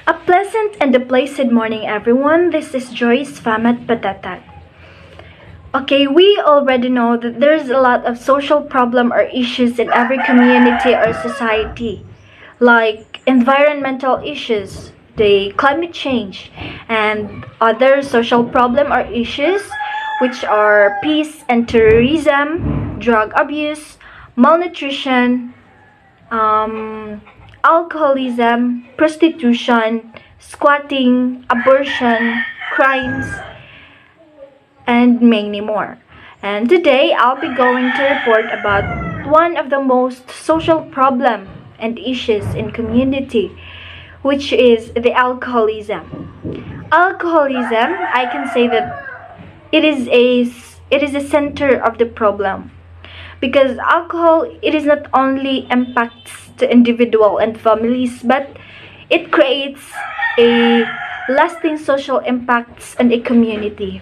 A pleasant and a blessed morning, everyone. This is Joyce F at Patatag. Okay, we already know that there's a lot of social problem or issues in every community or society, like environmental issues, the climate change, and other social problem or issues, which are peace and terrorism, drug abuse, malnutrition, alcoholism, prostitution, squatting, abortion, crimes, and many more. And today I'll be going to report about one of the most social problem and issues in community, which is the alcoholism. Alcoholism, I can say that it is a center of the problem, because alcohol, it is not only impacts to individual and families, but it creates a lasting social impacts on a community.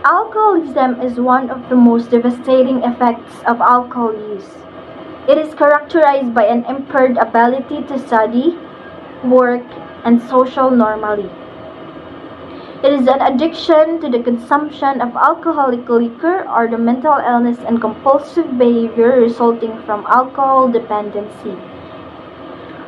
Alcoholism is one of the most devastating effects of alcohol use. It is characterized by an impaired ability to study, work, and social normally. It is an addiction to the consumption of alcoholic liquor or the mental illness and compulsive behavior resulting from alcohol dependency.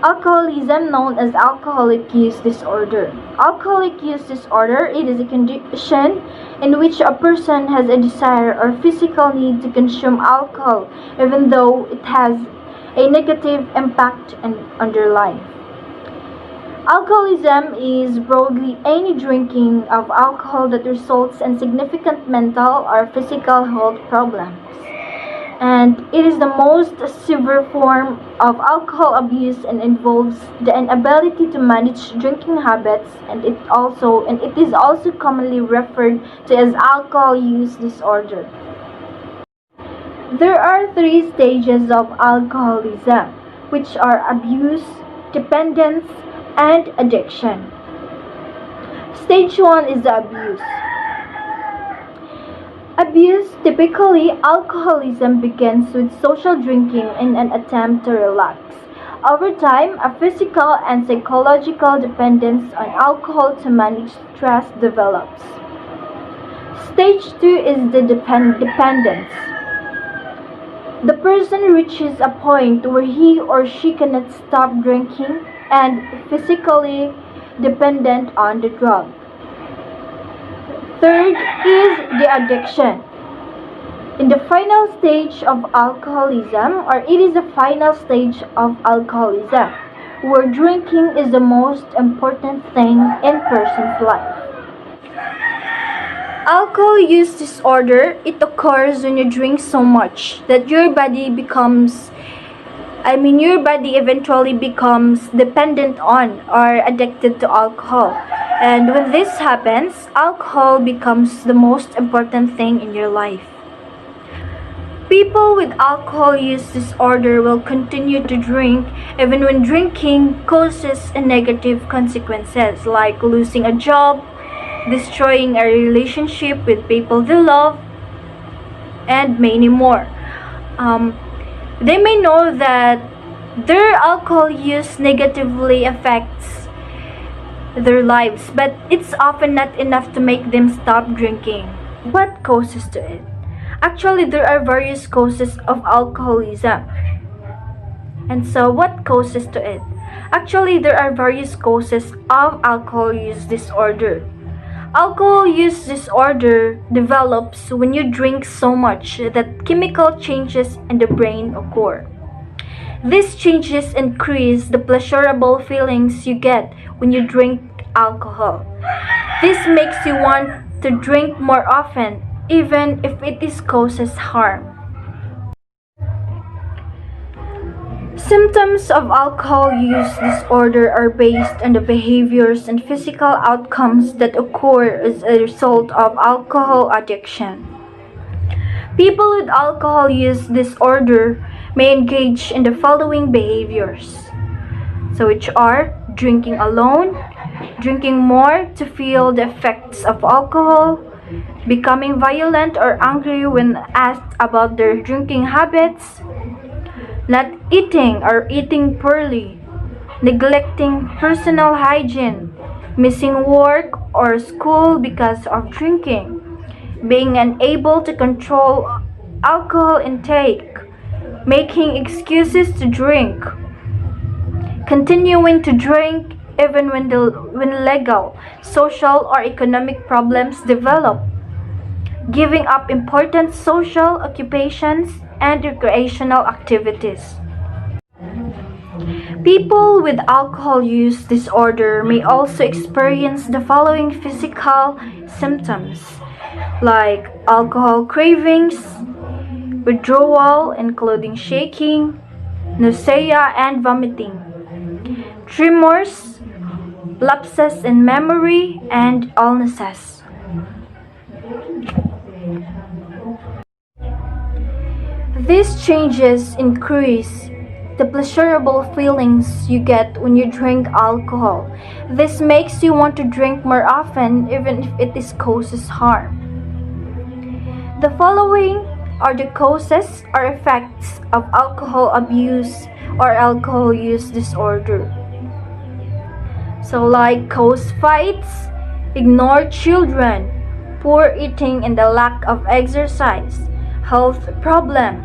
Alcoholism, known as alcoholic use disorder. Alcoholic use disorder, it is a condition in which a person has a desire or physical need to consume alcohol even though it has a negative impact on their life. Alcoholism is broadly any drinking of alcohol that results in significant mental or physical health problems. And it is the most severe form of alcohol abuse and involves the inability to manage drinking habits, and it is also commonly referred to as alcohol use disorder. There are 3 stages of alcoholism, which are abuse, dependence, and addiction. Stage 1 is the abuse. Abuse, typically, alcoholism begins with social drinking in an attempt to relax. Over time, a physical and psychological dependence on alcohol to manage stress develops. Stage 2 is the dependence. The person reaches a point where he or she cannot stop drinking and physically dependent on the drug. Third is the addiction. In the final stage of alcoholism, or it is the final stage of alcoholism, where drinking is the most important thing in person's life. Alcohol use disorder, it occurs when you drink so much that your body eventually becomes dependent on or addicted to alcohol. And when this happens, alcohol becomes the most important thing in your life. People with alcohol use disorder will continue to drink even when drinking causes negative consequences like losing a job, destroying a relationship with people they love, and many more. They may know that their alcohol use negatively affects their lives, but it's often not enough to make them stop drinking. What causes to it? Actually, there are various causes of alcoholism. And so, what causes to it? Actually, there are various causes of alcohol use disorder. Alcohol use disorder develops when you drink so much that chemical changes in the brain occur. These changes increase the pleasurable feelings you get when you drink alcohol. This makes you want to drink more often, even if it causes harm. Symptoms of alcohol use disorder are based on the behaviors and physical outcomes that occur as a result of alcohol addiction. People with alcohol use disorder may engage in the following behaviors, which are drinking alone, drinking more to feel the effects of alcohol, becoming violent or angry when asked about their drinking habits, not eating or eating poorly, neglecting personal hygiene, missing work or school because of drinking, being unable to control alcohol intake, making excuses to drink, continuing to drink even when legal, social, or economic problems develop, giving up important social occupations and recreational activities. People with alcohol use disorder may also experience the following physical symptoms like alcohol cravings, withdrawal including shaking, nausea and vomiting, tremors, lapses in memory, and illnesses. These changes increase the pleasurable feelings you get when you drink alcohol. This makes you want to drink more often even if it causes harm. The following are the causes or effects of alcohol abuse or alcohol use disorder. So like cause fights, ignore children, poor eating and the lack of exercise, health problem,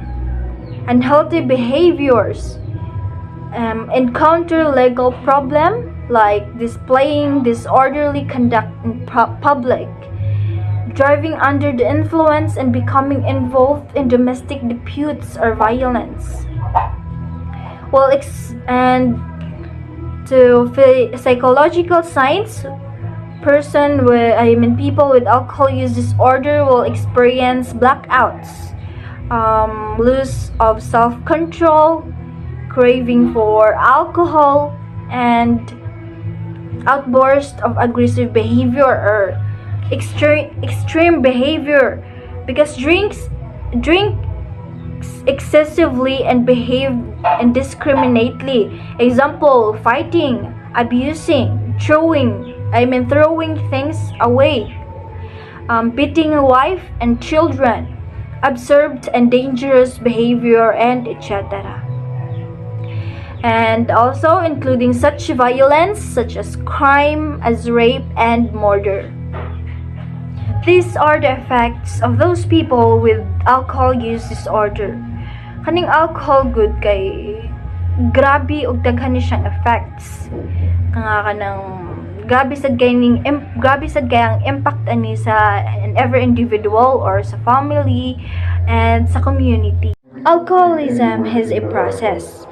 unhealthy behaviors, encounter legal problem like displaying disorderly conduct in public, driving under the influence and becoming involved in domestic disputes or violence. And to psychological signs, people with alcohol use disorder will experience blackouts, loss of self-control, craving for alcohol, and outburst of aggressive behavior or extreme behavior because drinks excessively and behave indiscriminately. Example, fighting, abusing, throwing things away, beating a wife and children, absurd and dangerous behavior, and etc. And also including such violence such as crime, as rape and murder. These are the effects of those people with alcohol use disorder. Kaning alcohol good kay grabe og daghan ni siyang effects. Grabe sad kay ang impact ani sa every individual or sa family and sa community. Alcoholism is a process.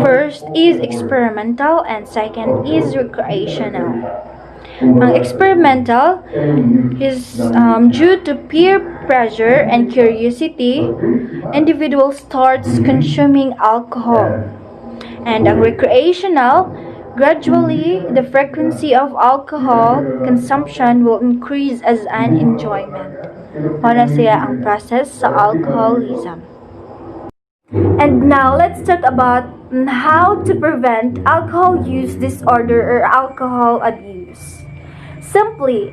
First is experimental and second is recreational. Ang experimental is due to peer pressure and curiosity, individual starts consuming alcohol. And ang recreational, gradually the frequency of alcohol consumption will increase as an enjoyment. Para siya ang process sa alcoholism. And now let's talk about how to prevent alcohol use disorder or alcohol abuse. Simply,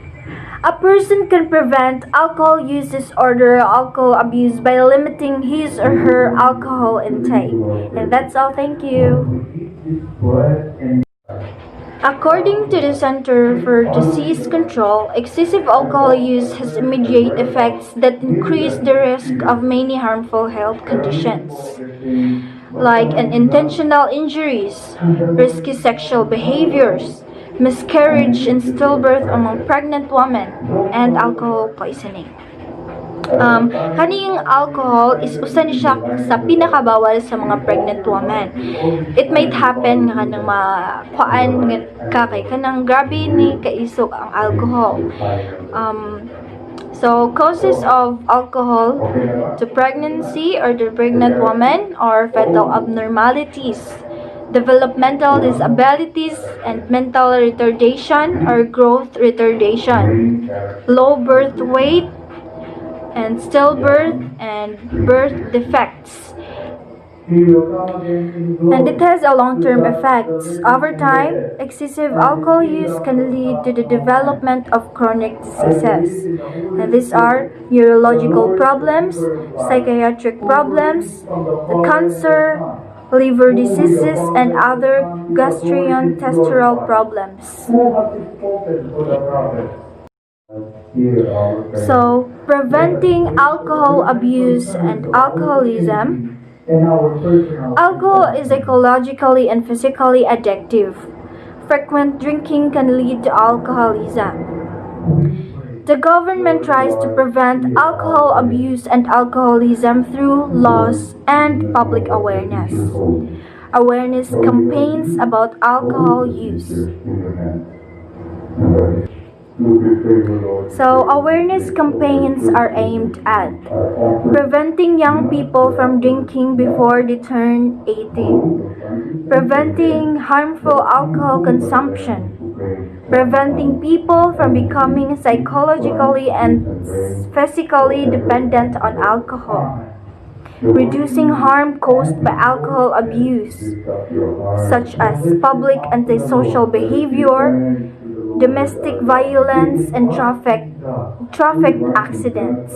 a person can prevent alcohol use disorder or alcohol abuse by limiting his or her alcohol intake. And that's all. Thank you. According to the Center for Disease Control, excessive alcohol use has immediate effects that increase the risk of many harmful health conditions, like unintentional injuries, risky sexual behaviors, miscarriage and stillbirth among pregnant women, and alcohol poisoning. Kaning alcohol is usa ni siya sa pinakabawal sa mga pregnant women. It might happen nga kanang makuan ka kay kanang grabe ni kaisog ang alcohol. So causes of alcohol to pregnancy or the pregnant woman or fetal abnormalities, developmental disabilities and mental retardation or growth retardation, low birth weight, and stillbirth and birth defects. And it has a long-term effects. Over time, excessive alcohol use can lead to the development of chronic diseases. And these are neurological problems, psychiatric problems, the cancer, liver diseases, and other gastrointestinal problems. So, preventing alcohol abuse and alcoholism. Alcohol is psychologically and physically addictive. Frequent drinking can lead to alcoholism. The government tries to prevent alcohol abuse and alcoholism through laws and public awareness. Awareness campaigns about alcohol use. So, awareness campaigns are aimed at preventing young people from drinking before they turn 18, preventing harmful alcohol consumption, preventing people from becoming psychologically and physically dependent on alcohol, reducing harm caused by alcohol abuse, such as public antisocial behavior, domestic violence, and traffic accidents.